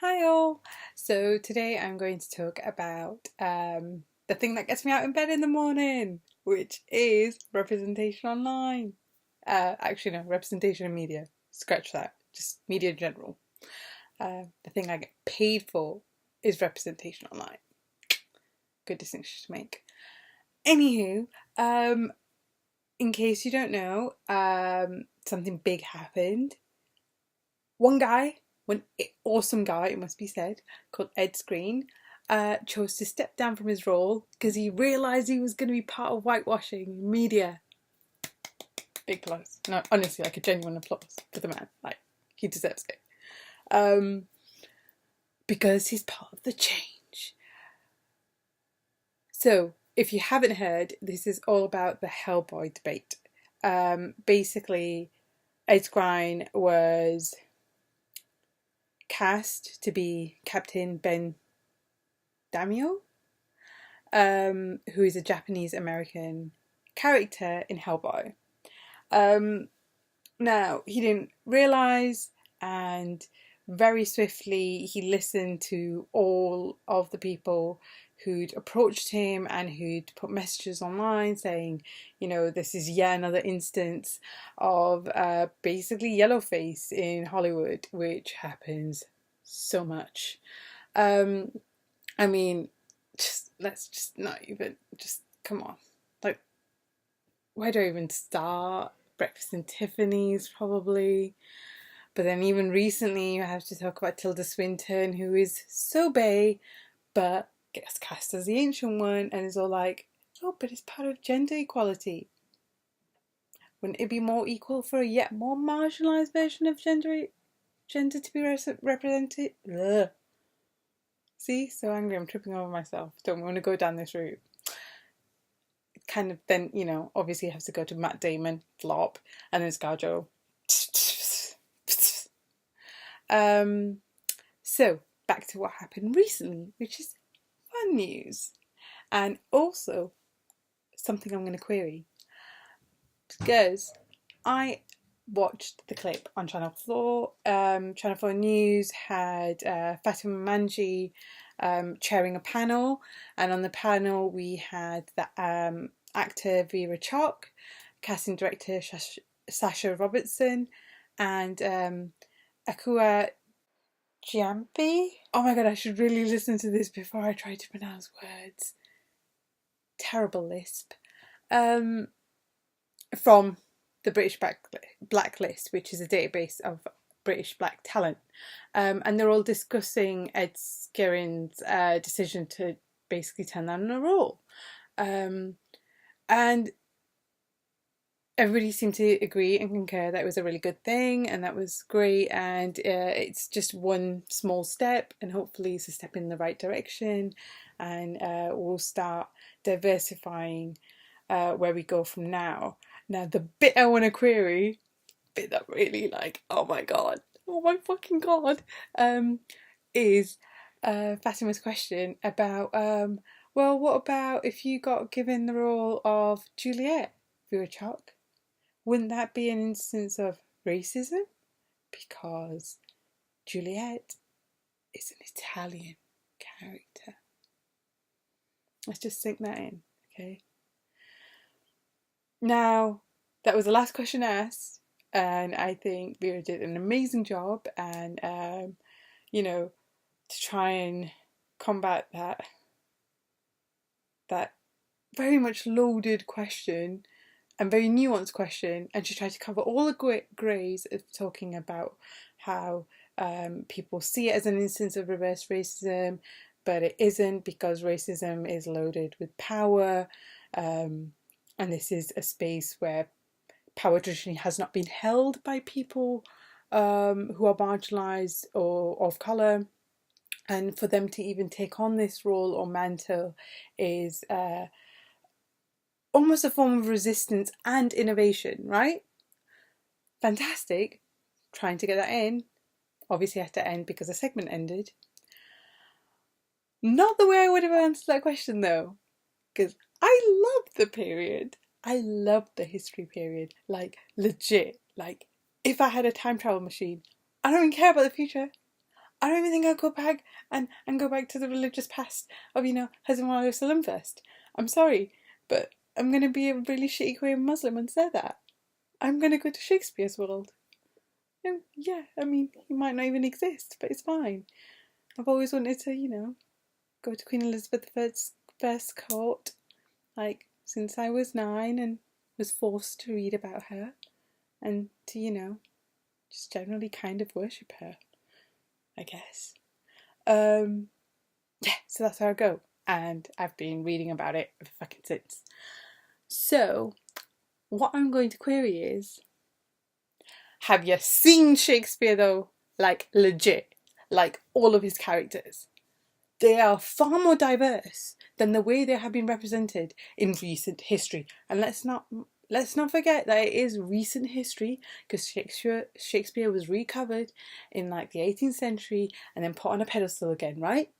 Hi all! So today I'm going to talk about the thing that gets me out in bed in the morning, which is representation online. Actually no, representation in media. Scratch that. Just media in general. The thing I get paid for is representation online. Good distinction to make. Anywho, in case you don't know, something big happened. One awesome guy, it must be said, called Ed Skrein, chose to step down from his role because he realised he was going to be part of whitewashing media. Big applause. No, honestly, like a genuine applause for the man. Like, he deserves it. Because he's part of the change. So, if you haven't heard, this is all about the Hellboy debate. Basically, Ed Skrein was cast to be Captain Ben Daimio, who is a Japanese American character in Hellboy. Now, he didn't realise, and very swiftly he listened to all of the people who'd approached him and who'd put messages online saying, you know, this is yet another instance of basically yellowface in Hollywood, which happens so much. I mean, let's just not even, just come on. Like, where do I even start? Breakfast and Tiffany's, probably. But then even recently, I have to talk about Tilda Swinton, who is so bae, but gets cast as the Ancient One, and is all like, oh, but it's part of gender equality. Wouldn't it be more equal for a yet more marginalised version of gender to be represented? Ugh. See, so angry, I'm tripping over myself. Don't want to go down this route. Kind of then, you know, obviously has to go to Matt Damon, flop, and then ScarJo. So back to what happened recently, which is fun news, and also something I'm going to query, because I watched the clip on Channel 4. Channel 4 News had Fatima Manji chairing a panel, and on the panel we had the actor Vera Chalk, casting director Sasha Robertson, and Akua Gyamfi. Oh my god, I should really listen to this before I try to pronounce words. Terrible lisp. From the British Blacklist, which is a database of British black talent. And they're all discussing Ed Skerin's decision to basically turn down a role. And everybody seemed to agree and concur that it was a really good thing and that was great, and it's just one small step, and hopefully it's a step in the right direction, and we'll start diversifying where we go from now. Now, the bit I want to query, bit that really like, oh my fucking god, is Fatima's question about, well, what about if you got given the role of Juliet, Vera Chalk? Wouldn't that be an instance of racism? Because Juliet is an Italian character. Let's just sink that in, okay? Now, that was the last question asked, and I think Vera did an amazing job, and you know, to try and combat that very much loaded question and very nuanced question, and she tried to cover all the greys of talking about how people see it as an instance of reverse racism, but it isn't, because racism is loaded with power, and this is a space where power traditionally has not been held by people who are marginalised or of colour, and for them to even take on this role or mantle is almost a form of resistance and innovation, right? Fantastic. Trying to get that in. Obviously I had to end because the segment ended. Not the way I would have answered that question though, because I love the period. I love the history period. Like, legit. Like, if I had a time travel machine, I don't even care about the future. I don't even think I'll go back and go back to the religious past of, Husband Wife Salam Fest. I'm sorry, but I'm going to be a really shitty Korean Muslim and say that. I'm going to go to Shakespeare's world. Yeah, I mean, he might not even exist, but it's fine. I've always wanted to, go to Queen Elizabeth I's first court, since I was 9 and was forced to read about her and to, just generally kind of worship her, I guess. Yeah, so that's how I go. And I've been reading about it fucking since. So, what I'm going to query is, have you seen Shakespeare though? Legit. All of his characters. They are far more diverse than the way they have been represented in recent history. And let's not forget that it is recent history, because Shakespeare was recovered in the 18th century and then put on a pedestal again, right?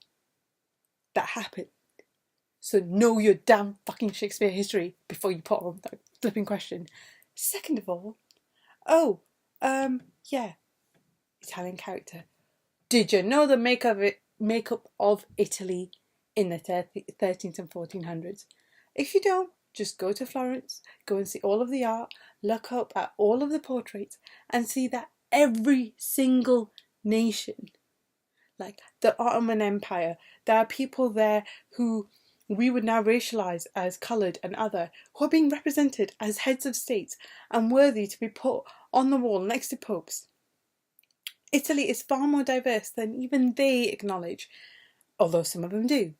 That happened. So know your damn fucking Shakespeare history before you put on that flipping question. Second of all, yeah, Italian character. Did you know the makeup of Italy in the 13th and 1400s? If you don't, just go to Florence, go and see all of the art, look up at all of the portraits, and see that every single nation, the Ottoman Empire, there are people there who we would now racialise as coloured and other, who are being represented as heads of states and worthy to be put on the wall next to popes. Italy is far more diverse than even they acknowledge, although some of them do.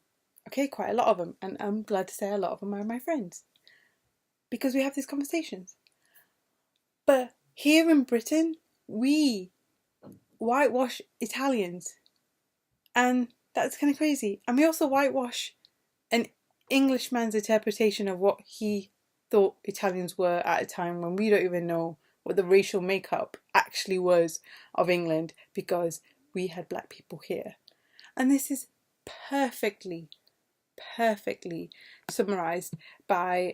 Okay, quite a lot of them, and I'm glad to say a lot of them are my friends, because we have these conversations. But here in Britain, we whitewash Italians, and that's kind of crazy. And we also whitewash an Englishman's interpretation of what he thought Italians were at a time when we don't even know what the racial makeup actually was of England, because we had black people here. And this is perfectly summarised by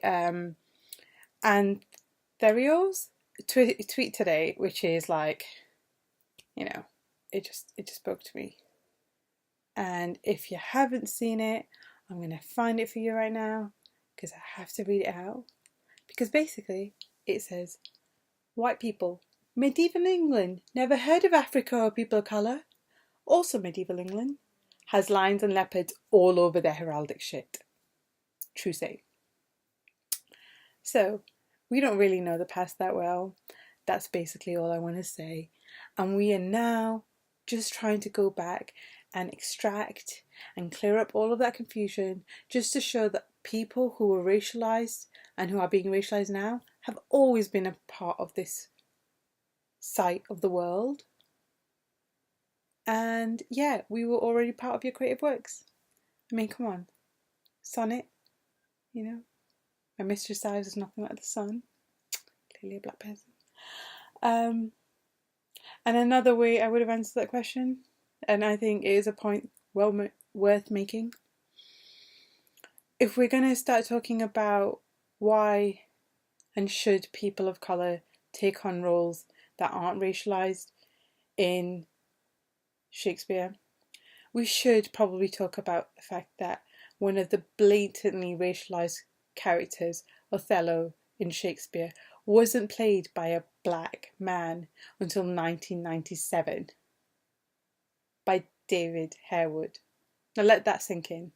Antherio's tweet today, which is it just spoke to me. And if you haven't seen it, I'm going to find it for you right now, because I have to read it out. Because basically it says, white people, medieval England, never heard of Africa or people of colour. Also medieval England has lions and leopards all over their heraldic shit. True say. So, we don't really know the past that well. That's basically all I want to say. And we are now just trying to go back and extract and clear up all of that confusion, just to show that people who were racialised and who are being racialised now have always been a part of this side of the world. And yeah, we were already part of your creative works. I mean, come on. Sonnet, my mistress' eyes is nothing like the sun. Clearly a black person. And another way I would have answered that question, and I think it is a point worth making. If we're going to start talking about why and should people of colour take on roles that aren't racialised in Shakespeare, we should probably talk about the fact that one of the blatantly racialised characters, Othello, in Shakespeare, wasn't played by a black man until 1997 by David Harewood. Now let that sink in.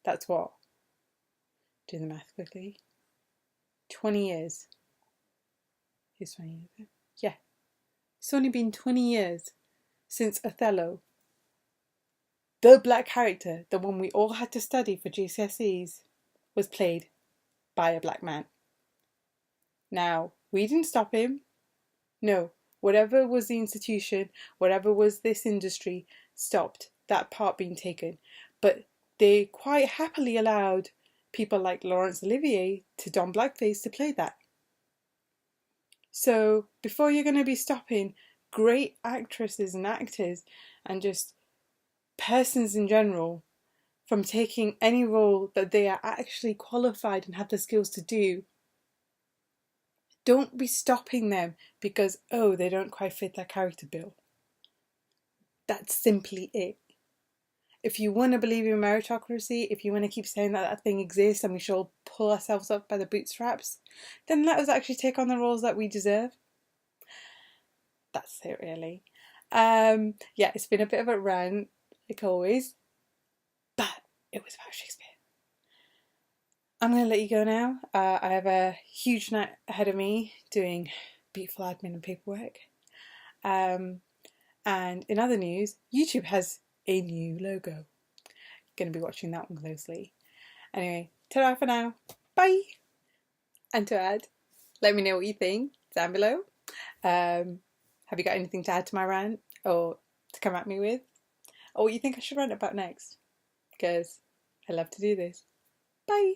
That's what? Do the math quickly. 20 years. It's 20 years. Yeah. It's only been 20 years since Othello, the black character, the one we all had to study for GCSEs, was played by a black man. Now, we didn't stop him. No, whatever was the institution, whatever was this industry, stopped that part being taken. But they quite happily allowed people like Laurence Olivier to don blackface to play that. So before you're going to be stopping great actresses and actors and just persons in general from taking any role that they are actually qualified and have the skills to do, don't be stopping them because, they don't quite fit that character bill. That's simply it. If you want to believe in meritocracy, if you want to keep saying that that thing exists and we should all pull ourselves up by the bootstraps, then let us actually take on the roles that we deserve. That's it, really. Yeah, it's been a bit of a rant, like always, but it was about Shakespeare. I'm going to let you go now. I have a huge night ahead of me doing beautiful admin and paperwork. And in other news, YouTube has a new logo. Going to be watching that one closely. Anyway, ta-ra for now. Bye! And to add, let me know what you think down below. Have you got anything to add to my rant or to come at me with? Or what you think I should rant about next? Because I love to do this. Bye!